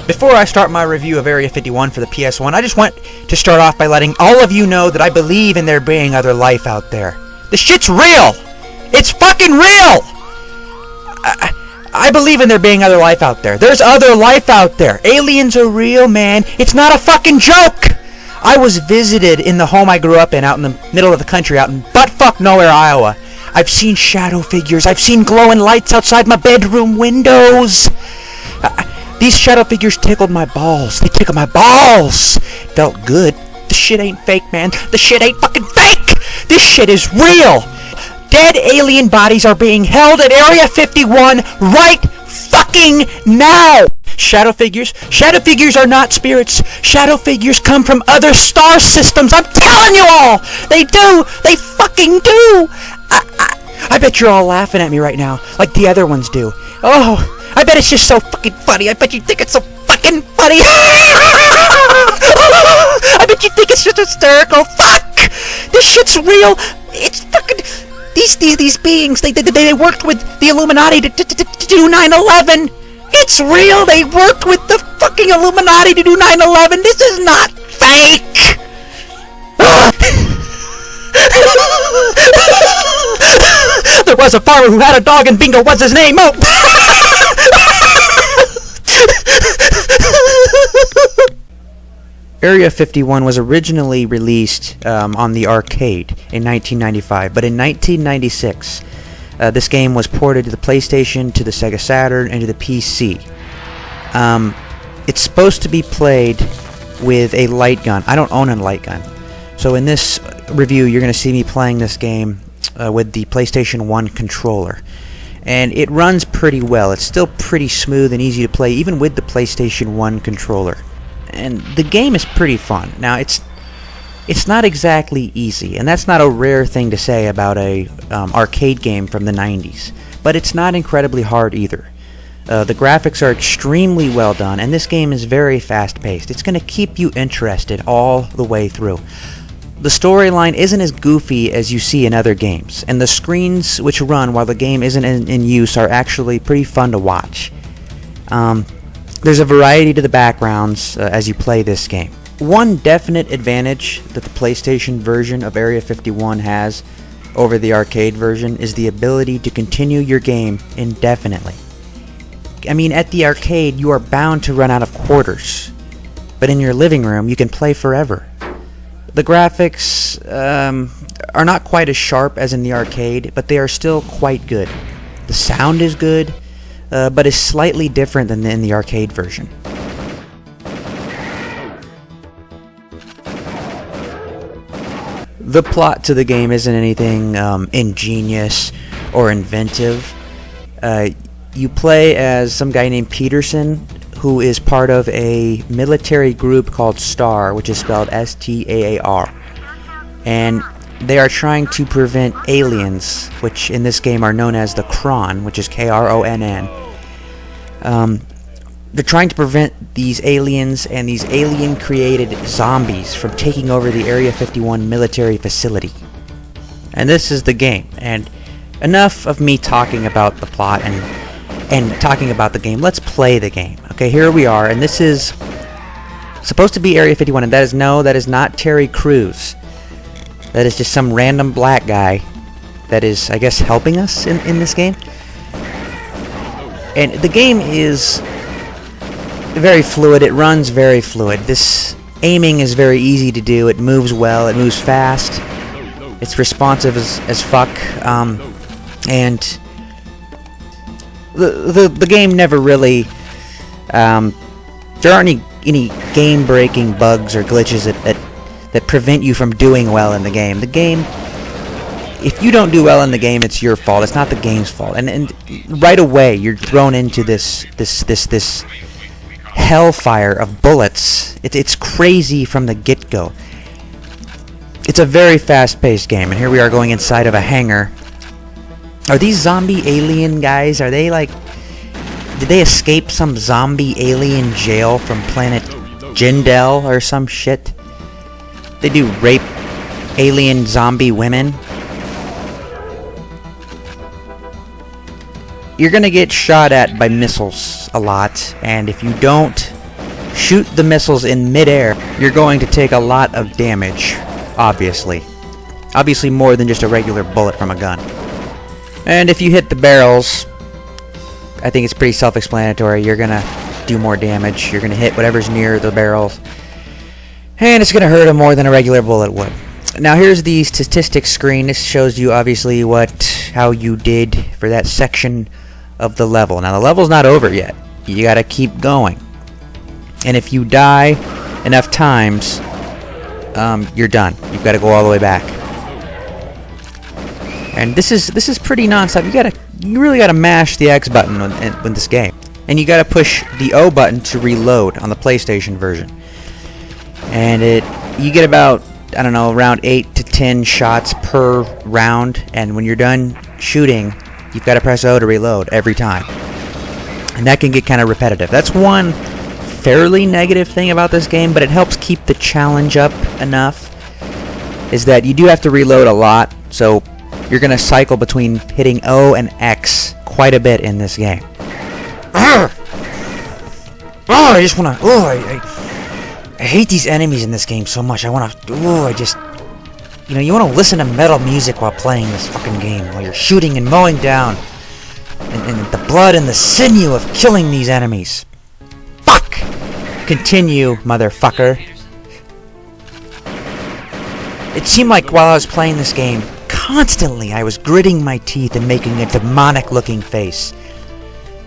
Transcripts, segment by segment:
Before I start my review of Area 51 for the PS1, I just want to start off by letting all of you know that I believe in there being other life out there. The shit's real! It's fucking real! I believe in there being other life out there. There's other life out there. Aliens are real, man. It's not a fucking joke! I was visited in the home I grew up in out in the middle of the country, out in buttfuck nowhere, Iowa. I've seen shadow figures. I've seen glowing lights outside my bedroom windows. These shadow figures tickled my balls. They tickled my balls. Felt good. The shit ain't fake, man. The shit ain't fucking fake. This shit is real. Dead alien bodies are being held at Area 51 right fucking now. Shadow figures are not spirits. Shadow figures come from other star systems. I'm telling you all. They do. They fucking do. I bet you're all laughing at me right now, like the other ones do. Oh, I bet it's just so fucking funny. I bet you think it's so fucking funny. I bet you think it's just hysterical. Fuck! This shit's real. It's fucking... These beings, they worked with the Illuminati to do 9/11. It's real. They worked with the fucking Illuminati to do 9/11. This is not fake. There was a farmer who had a dog and bingo was his name. Oh. Area 51 was originally released on the arcade in 1995, but in 1996 this game was ported to the PlayStation, to the Sega Saturn, and to the PC. It's supposed to be played with a light gun. I don't own a light gun, so in this review you're going to see me playing this game with the PlayStation 1 controller. And it runs pretty well. It's still pretty smooth and easy to play, even with the PlayStation 1 controller. And the game is pretty fun. Now, it's not exactly easy, and that's not a rare thing to say about a arcade game from the 90s. But it's not incredibly hard either. The graphics are extremely well done, and this game is very fast-paced. It's going to keep you interested all the way through. The storyline isn't as goofy as you see in other games, and the screens which run while the game isn't in use are actually pretty fun to watch. There's a variety to the backgrounds as you play this game. One definite advantage that the PlayStation version of Area 51 has over the arcade version is the ability to continue your game indefinitely. I mean, at the arcade you are bound to run out of quarters, but in your living room you can play forever. The graphics are not quite as sharp as in the arcade, but they are still quite good. The sound is good, but is slightly different than in the arcade version. The plot to the game isn't anything ingenious or inventive. You play as some guy named Peterson, who is part of a military group called STAR, which is spelled S-T-A-A-R. And they are trying to prevent aliens, which in this game are known as the Kron, which is K-R-O-N-N. They're trying to prevent these aliens and these alien-created zombies from taking over the Area 51 military facility. And this is the game. And enough of me talking about the plot and talking about the game. Let's play the game. Okay, here we are, and this is supposed to be Area 51, and that is not Terry Crews. That is just some random black guy that is, I guess, helping us in this game. And the game is very fluid. It runs very fluid. This aiming is very easy to do. It moves well. It moves fast. It's responsive as fuck. And the game never really... there aren't any game-breaking bugs or glitches that prevent you from doing well in the game. The game, if you don't do well in the game, it's your fault. It's not the game's fault. And right away, you're thrown into this hellfire of bullets. It's crazy from the get-go. It's a very fast-paced game, and here we are going inside of a hangar. Are these zombie alien guys? Are they like... Did they escape some zombie alien jail from planet Jindel or some shit? They do rape alien zombie women. You're gonna get shot at by missiles a lot, and if you don't shoot the missiles in midair, you're going to take a lot of damage, obviously. Obviously more than just a regular bullet from a gun. And if you hit the barrels, I think it's pretty self-explanatory. You're gonna do more damage. You're gonna hit whatever's near the barrels, and it's gonna hurt them more than a regular bullet would. Now here's the statistics screen. This shows you obviously how you did for that section of the level. Now the level's not over yet. You gotta keep going. And if you die enough times, you're done. You've got to go all the way back. And this is pretty non-stop. You really gotta mash the X button with this game, and you gotta push the O button to reload on the PlayStation version. And you get about, I don't know, around 8 to 10 shots per round, and when you're done shooting, you've got to press O to reload every time. And that can get kind of repetitive. That's one fairly negative thing about this game, but it helps keep the challenge up enough, is that you do have to reload a lot, so you're going to cycle between hitting O and X quite a bit in this game. I just want to... I hate these enemies in this game so much. You want to listen to metal music while playing this fucking game, while you're shooting and mowing down and the blood and the sinew of killing these enemies. Fuck! Continue, motherfucker. It seemed like while I was playing this game, constantly I was gritting my teeth and making a demonic-looking face.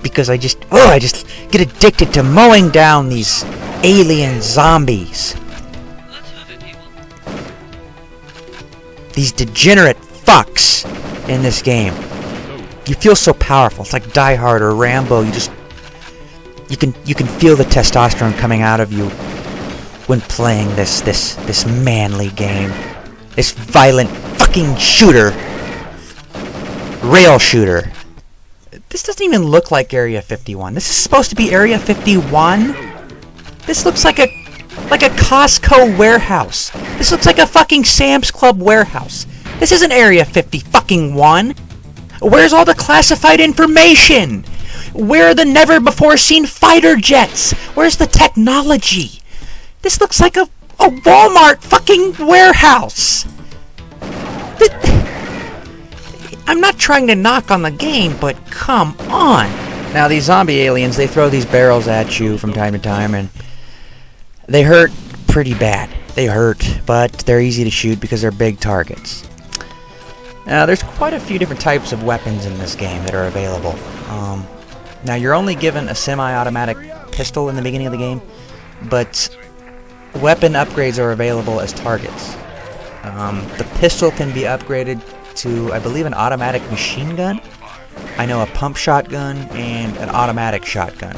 Because I just get addicted to mowing down these alien zombies. These degenerate fucks in this game. You feel so powerful. It's like Die Hard or Rambo. You can feel the testosterone coming out of you when playing this manly game. This violent fucking shooter. Rail shooter. This doesn't even look like Area 51. This is supposed to be Area 51? This looks like a Costco warehouse. This looks like a fucking Sam's Club warehouse. This isn't Area 50 fucking 1. Where's all the classified information? Where are the never-before-seen fighter jets? Where's the technology? This looks like a Walmart fucking warehouse. I'm not trying to knock on the game, but come on. Now, these zombie aliens, they throw these barrels at you from time to time, and they hurt pretty bad. They hurt, but they're easy to shoot because they're big targets. Now, there's quite a few different types of weapons in this game that are available. Now, you're only given a semi-automatic pistol in the beginning of the game, but weapon upgrades are available as targets. The pistol can be upgraded to, I believe, an automatic machine gun. I know a pump shotgun and an automatic shotgun.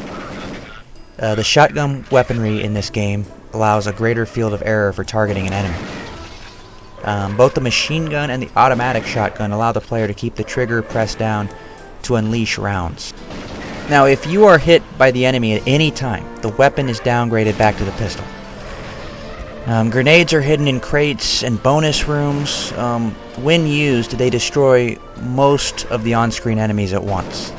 The shotgun weaponry in this game allows a greater field of error for targeting an enemy. Both the machine gun and the automatic shotgun allow the player to keep the trigger pressed down to unleash rounds. Now, if you are hit by the enemy at any time, the weapon is downgraded back to the pistol. Grenades are hidden in crates and bonus rooms. When used, they destroy most of the on-screen enemies at once.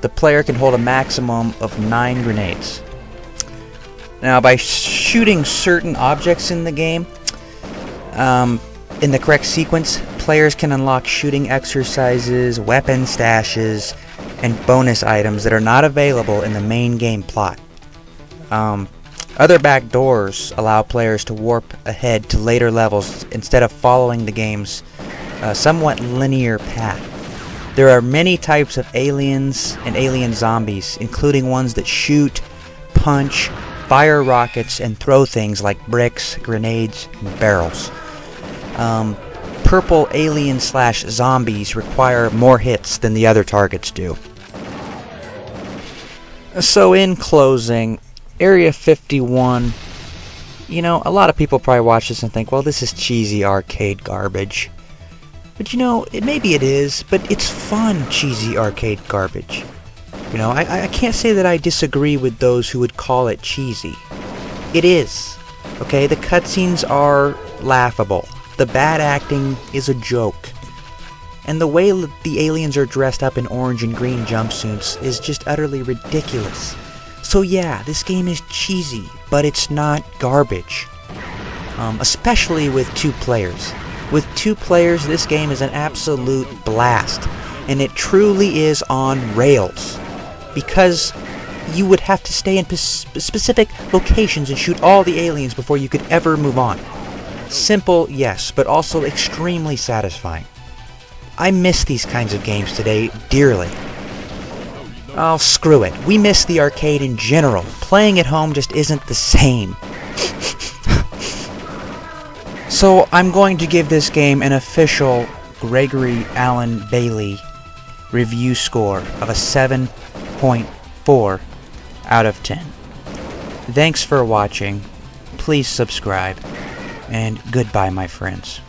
The player can hold a maximum of 9 grenades. Now, by shooting certain objects in the game, in the correct sequence, players can unlock shooting exercises, weapon stashes, and bonus items that are not available in the main game plot. Other back doors allow players to warp ahead to later levels instead of following the game's somewhat linear path. There are many types of aliens and alien zombies, including ones that shoot, punch, fire rockets, and throw things like bricks, grenades, and barrels. Purple alien/zombies require more hits than the other targets do. So in closing, Area 51, a lot of people probably watch this and think, well, this is cheesy arcade garbage. But maybe it is, but it's fun cheesy arcade garbage. I can't say that I disagree with those who would call it cheesy. It is. Okay, the cutscenes are laughable. The bad acting is a joke. And the way the aliens are dressed up in orange and green jumpsuits is just utterly ridiculous. So yeah, this game is cheesy, but it's not garbage. Especially with 2 players. With 2 players, this game is an absolute blast, and it truly is on rails. Because you would have to stay in specific locations and shoot all the aliens before you could ever move on. Simple, yes, but also extremely satisfying. I miss these kinds of games today dearly. Oh, screw it. We miss the arcade in general. Playing at home just isn't the same. So I'm going to give this game an official Gregory Allen Bailey review score of a 7.4 out of 10. Thanks for watching. Please subscribe. And goodbye, my friends.